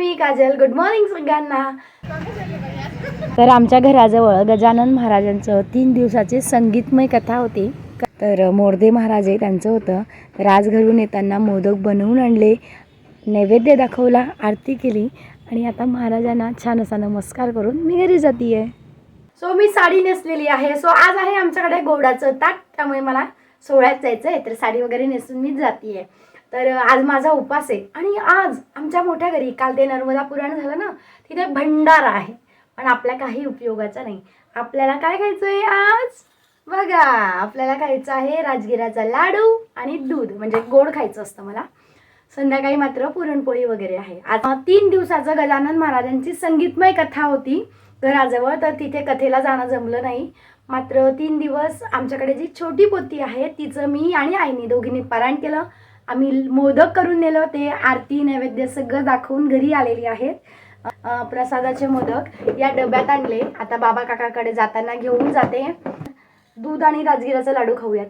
मी Kajal. Good morning सगळ्यांना. तर आमच्या घराजवळ गजानन महाराजांचं 3 दिवसाची संगीतमय कथा होती. तर मोरदे महाराज आहे त्यांचं होतं. तर आज घरून येताना मोदक बनवून आणले, नैवेद्य दाखवला, आरती केली आणि आता महाराजांना छान असा नमस्कार करून मी घरी जाते आहे. सो मी साडी नेसलेली आहे. सो आज आहे आमच्याकडे गोडाचं ताट, त्यामुळे मला सोहळ्यात जायचं आहे. तर साडी वगैरे नेसून मीच जाते आहे. तर आज माझा उपास आहे आणि आज आमच्या मोठ्या घरी काल ते नर्मदा पुराण झालं ना, तिथे भंडारा आहे. पण आपल्या काही उपयोगाचा नाही. आपल्याला काय खायचं आहे आज बघा, आपल्याला खायचं आहे राजगिराचा लाडू आणि दूध, म्हणजे गोड खायचं असतं मला. संध्याकाळी मात्र पुरणपोळी वगैरे आहे. आज 3 दिवसाचं गजानन महाराजांची संगीतमय कथा होती घराजवळ. तर तिथे कथेला जाणं जमलं नाही. मात्र 3 दिवस आमच्याकडे जी छोटी पोती आहे तिचं मी आणि आईने दोघींनी पारायण केलं. आम्ही मोदक करून नेलं, ते आरती नैवेद्य सगळं दाखवून घरी आलेली आहेत. प्रसादाचे मोदक या डब्यात आणले. आता बाबा काकाकडे जाताना घेऊन जाते. दूध आणि राजगिराचा लाडू खाऊयात.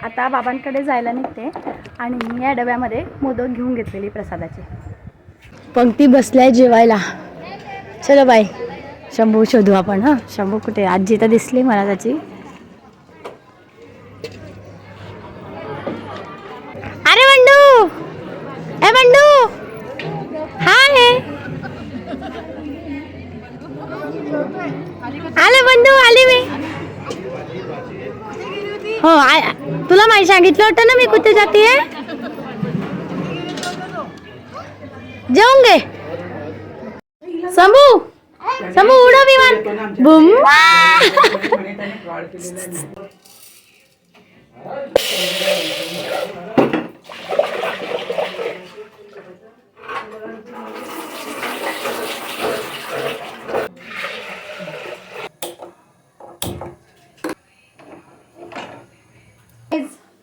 आता बाबांकडे जायला निघते आणि या डब्यामध्ये मोदक घेऊन घेतलेली प्रसादाची. पंक्ती बसलाय जेवायला. चलो बाय. शंभू शोधू आपण. हां, शंभू कुठे? आजी तर दिसली मला त्याची. अरे बंडू, ए बंडू, हाय. आले बंडू, आले मी. हो, तुला माहिती सांगितलं होतं ना मी कुठे जाते. जेवून घे. शंभू, शंभू उडो विमान. बुम.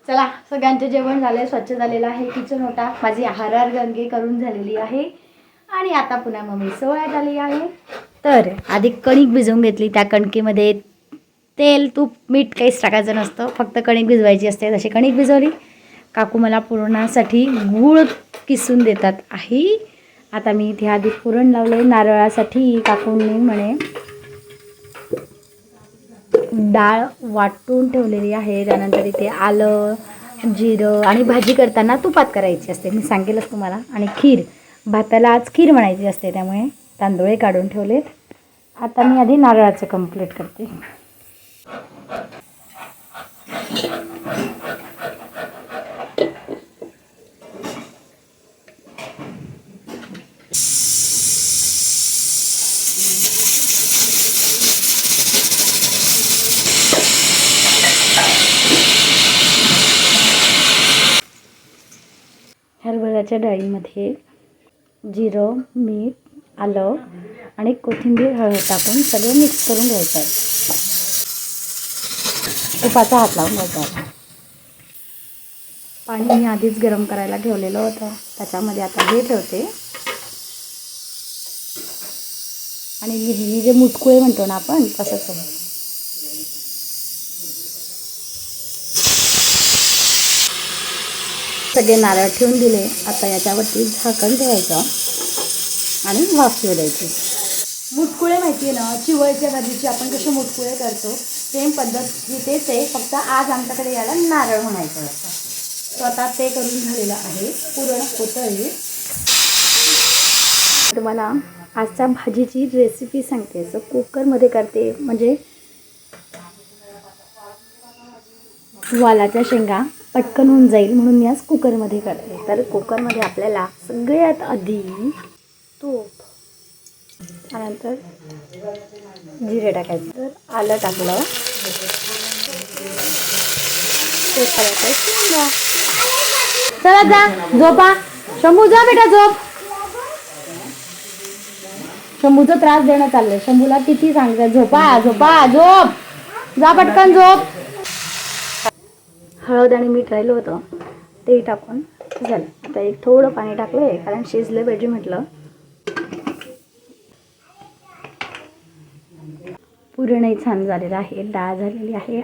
चला, सगळ्यांचे जेवण झाले, स्वच्छ झालेलं आहे किचन ओटा. माझी आहार गंगे करून झालेली आहे आणि आता पुन्हा मम्मी सोहळ्यात आली आहे. तर आधी कणिक भिजवून घेतली. त्या कणकीमध्ये तेल, तूप, मीठ काहीच टाकायचं नसतं, फक्त कणिक भिजवायची असते. तशी कणिक भिजवली. काकू मला पुरणासाठी गूळ किसून देतात आहे. आता मी इथे आधी पुरण लावले. नारळासाठी काकूंनी म्हणे डाळ वाटून ठेवलेली आहे. त्यानंतर इथे आलं, जिरं आणि भाजी करताना तुपात करायची असते, मी सांगेलच तुम्हाला. आणि खीर, भाताला आज खीर म्हणायची असते, त्यामुळे तांदूळ काढून ठेवलेत. आता मी आधी नारळाचं कंप्लीट करते. हरभऱ्याच्या डाळीमध्ये जिरं, मीठ, आलं आणि कोथिंबीर, हळद टाकून सगळं मिक्स करून घ्यायचं आहे. तुपाचा हात लावून घ्यायचा आहे. पाणी मी आधीच गरम करायला ठेवलेलं होतं, त्याच्यामध्ये आता हे ठेवते. आणि नेहमी जे मुटकुळे म्हणतो ना आपण, तसंच आहे. सगळे नारळ ठेवून दिले. आता याच्यावरती झाकण ठेवायचं आणि वाफ येऊ द्यायची. मुटकुळे माहिती आहे ना, चिवळच्या भाजीची आपण कसे मुटकुळे करतो, सेम पद्धत तेच आहे, फक्त आज आमच्याकडे याला नारळ म्हणायचं असतं. तो आता ते करून झालेलं आहे. पुरण होतं आहे. तुम्हाला आजच्या भाजीची रेसिपी सांगते. असं कुकरमध्ये करते, म्हणजे वालाच्या शेंगा पटकन होऊन जाईल म्हणून मी आज कुकरमध्ये करते. तर कुकरमध्ये आपल्याला सगळ्यात आधी तूप, त्यानंतर जिरे टाकायचं. तर आलं टाकलं, ते करायचं. चला जा झोपा. शंभू जा बेटा, झोप. शंभूचा त्रास देणं चाललंय. शंभूला किती सांगतात झोपा झोपा झोप, जा पटकन झोप. हळद आणि मीठ राहिलं होतं ते टाकून झालं. आता एक थोडं पाणी टाकलं आहे, कारण शिजलं पाहिजे म्हटलं. पुरणही छान झालेलं आहे, डाळ झालेली आहे.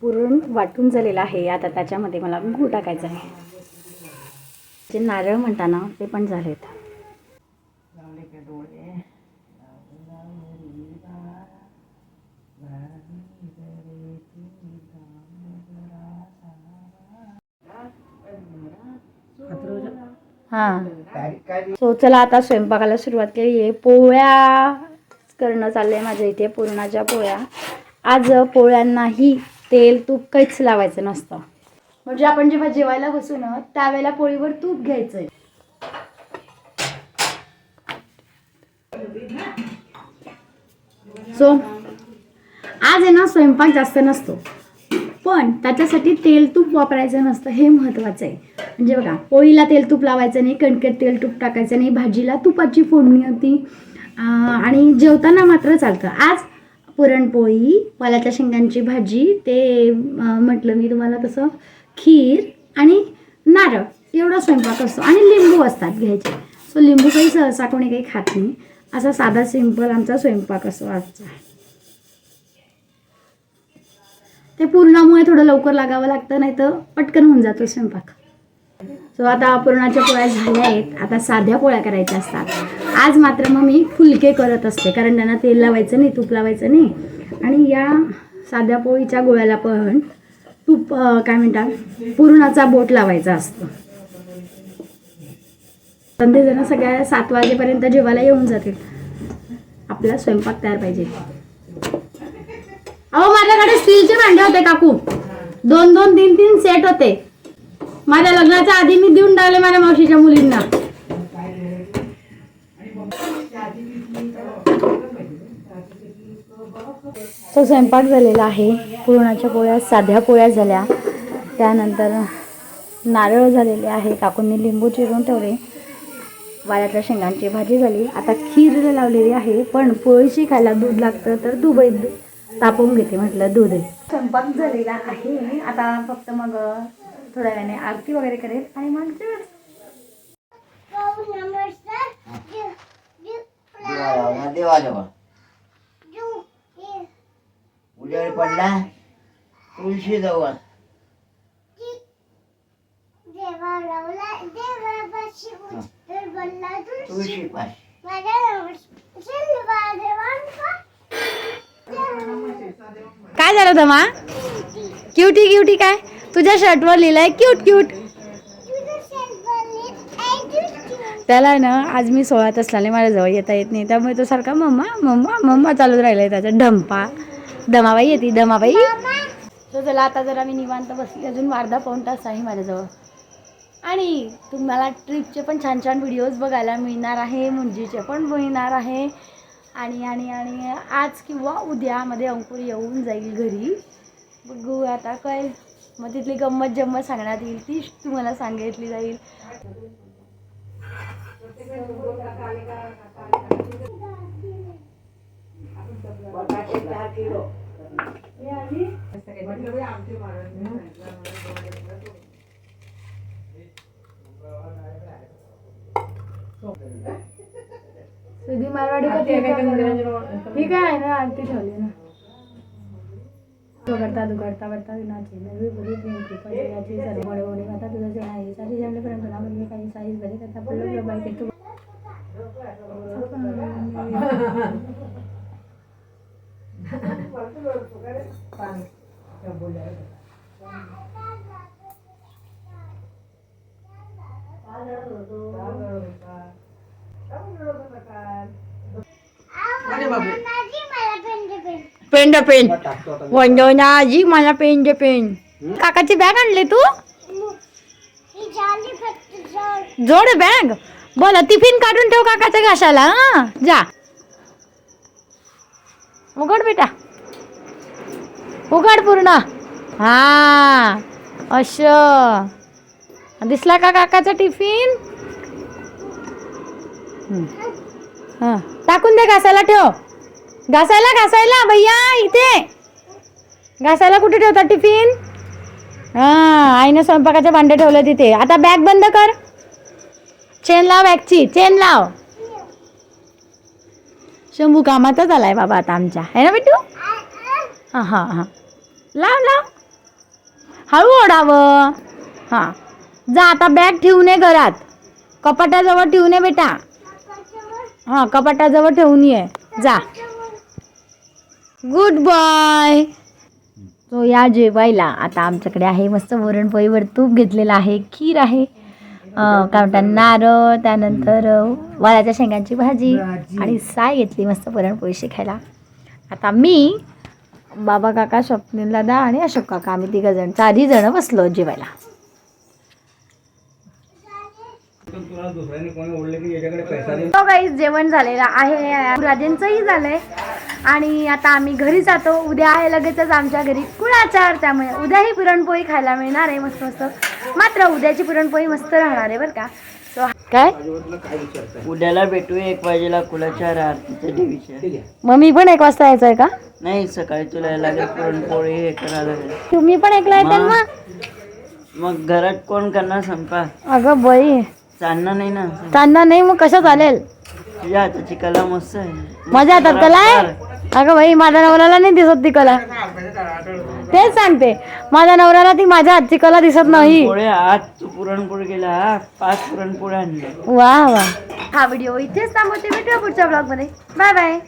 पुरण वाटून झालेलं आहे. आता त्याच्यामध्ये मला गूळ टाकायचं आहे. जे नारळ म्हणता ना ते पण झालेत. हां सो चला आता स्वयंपाकाला सुरुवात केली आहे. पोळ्या करणं चाललंय माझ्या इथे, पुरणाच्या पोळ्या. आज पोळ्यांनाही तेल तूप काहीच लावायचं नसतं. म्हणजे आपण जेव्हा जेवायला बसू ना त्यावेळेला पोळीवर तूप घ्यायचंय. सो आज आहे ना स्वयंपाक जास्त नसतो, पण त्याच्यासाठी तेल तूप वापरायचं नसतं हे महत्त्वाचं आहे. म्हणजे बघा, पोळीला तेल तूप लावायचं नाही, कणकेत तेल तूप टाकायचं नाही, भाजीला तुपाची फोडणी होती आणि जेवताना मात्र चालतं. आज पुरणपोळी, वालाच्या शेंगांची भाजी, ते म्हटलं मी तुम्हाला तसं, खीर आणि नारळ एवढा स्वयंपाक असतो आणि लिंबू असतात घ्यायचे. सो लिंबू काही सहसा कोणी काही खात नाही. असा साधा सिंपल आमचा स्वयंपाक असतो आजचा. ते पुरणामुळे थोडं लवकर लागावं लागतं, नाही तर पटकन होऊन जातो स्वयंपाक. सो आता पुरणाच्या पोळ्या झाल्या आहेत. आता साध्या पोळ्या करायच्या असतात. आज मात्र मग मी फुलके करत असते, कारण त्यांना तेल लावायचं नाही, तूप लावायचं नाही. आणि या साध्या पोळीच्या गोळ्याला पण तूप काय म्हणतात, पुरणाचा बोट लावायचा असतो. संध्याजण सगळ्या 7 वाजेपर्यंत जेवायला येऊन जातील. आपला स्वयंपाक तयार पाहिजे. अहो माझ्याकडे स्टीलचे भांडे होते काकू, 2-2, 3-3 सेट होते. माझ्या लग्नाच्या आधी मी देऊन टाकले माझ्या मावशीच्या मुलींना. तो स्वयंपाक झालेला आहे. पुरणाच्या पोळ्या, साध्या पोळ्या झाल्या, त्यानंतर नारळ झालेले आहे, काकूंनी लिंबू चिरून ठेवले, वालाच्या शेंगांची भाजी झाली. आता खीर लावलेली आहे, पण पोळीशी खायला दूध लागतं तर दूध तापवून घेते, म्हटलं दूध. स्वयंपाक झालेला आहे. आता फक्त मग थोड्या वेळाने आरती वगैरे करेल आणि मग उजेड पडला तुळशी जवळ तुळशी पास. काय झालं दमा? क्यूटी क्यूटी काय तुझ्या शर्टवर लिहिलंय क्यूट क्यूट. त्याला ना आज मी 16 असल्याने माझ्या जवळ येता येत नाही, त्यामुळे तो सारखा मम्मा मम्मा मम्मा चालूच राहिलाय त्याचा ढंपा. दमाबाई येते दमाबाई. तो चला आता जरा मी निवांत बसली, अजून अर्धा पाऊण तास आहे माझ्याजवळ. आणि तुम्हाला ट्रिपचे पण छान छान व्हिडिओज बघायला मिळणार आहे, मुंजीचे पण मिळणार आहे. आणि आणि आणि आज किंवा उद्यामध्ये अंकुर येऊन जाईल घरी, बघू आता काय. मग तिथली गंमत जम्मत सांगण्यात येईल, ती तुम्हाला सांगितली जाईल. सुधी मारवाडी ठीक आहे ना, आरती ठेवली ना. करता दुखडता वरता विनाची नवी बुरी प्रेम कृपा जयाची सर्व मडवणी माता तुझं जे आहे सारी जमलेपर्यंत नामध्ये काही साई भले करता पडलं बाई तू पेन पेन वंदनाजी मला पेन दे पेन. काकाची बॅग आणली तू? जोड बॅग. बोला टिफिन काढून ठेव काकाच्या घासाला. हा जा उघड बेटा, उघड पूर्ण. हा असं दिसला का काकाचा टिफिन? हा टाकून दे, घासायला ठेव. घासायला घासायला भैया इथे घासायला कुठे ठेवता टिफिन? हा आईने स्वयंपाकाचे भांडे ठेवले तिथे. आता बॅग बंद कर. चेन लाव, बॅगची चेन लाव. शंभू कामातच आलाय बाबा आता आमच्या, है ना बिट्टू? हां हां हां, लाव लाव, हळू ओढावं. हां, जा आता. बॅग ठेवून ये घरात, कपाटाजवळ ठेवून ये बेटा. हां, कपाटाजवळ ठेवून ये, जा. Good boy. तो या जेवायला. आता आमच्याकडे आहे मस्त पुरणपोळीवर तूप घेतलेलं आहे, खीर आहे, काय म्हणतात नारळ, त्यानंतर वालाच्या शेंगांची भाजी आणि साय घेतली मस्त पुरणपोळीशी खायला. आता मी, बाबा काका, स्वप्नील दादा आणि अशोक काका, आम्ही 4 जण बसलो जेवायला. तो काही जेवण झालेलं आहे, राजेंचंही झालंय आणि आता आम्ही घरी जातो. उद्या आहे लगेचच आमच्या घरी कुळाचार, त्यामुळे उद्याही पुरणपोळी खायला मिळणार आहे मस्त मस्त. मात्र उद्याची पुरणपोळी मस्त राहणार आहे बरं का. सो काय उद्याला भेटू 1 वाजेला कुलाच्या आरतीच्या देवीच्या. मग मी पण 1 वाजता यायचंय का? नाही, सकाळी तुला यायला लागेल पुरणपोळी हे करायला लागेल. तुम्ही पण एकला येते मग घरात कोण करणार स्वयंपाक? अगं बाई, चालणार नाही ना. चांदा नाही, मग कसं चालेल? तुझ्या हाताची कला मस्त आहे. माझ्या हातात कला आहे? अगं बाई, माझ्या नवऱ्याला नाही दिसत ती कला. तेच सांगते, माझ्या नवऱ्याला ती माझ्या हातची कला दिसत नाही. आज तू पुरणपोळी केला, 5 पुरणपोळ्या आणल्या. वा वा. हा व्हिडिओ इथेच थांबवते. भेटूया पुढच्या ब्लॉग मध्ये. Bye bye.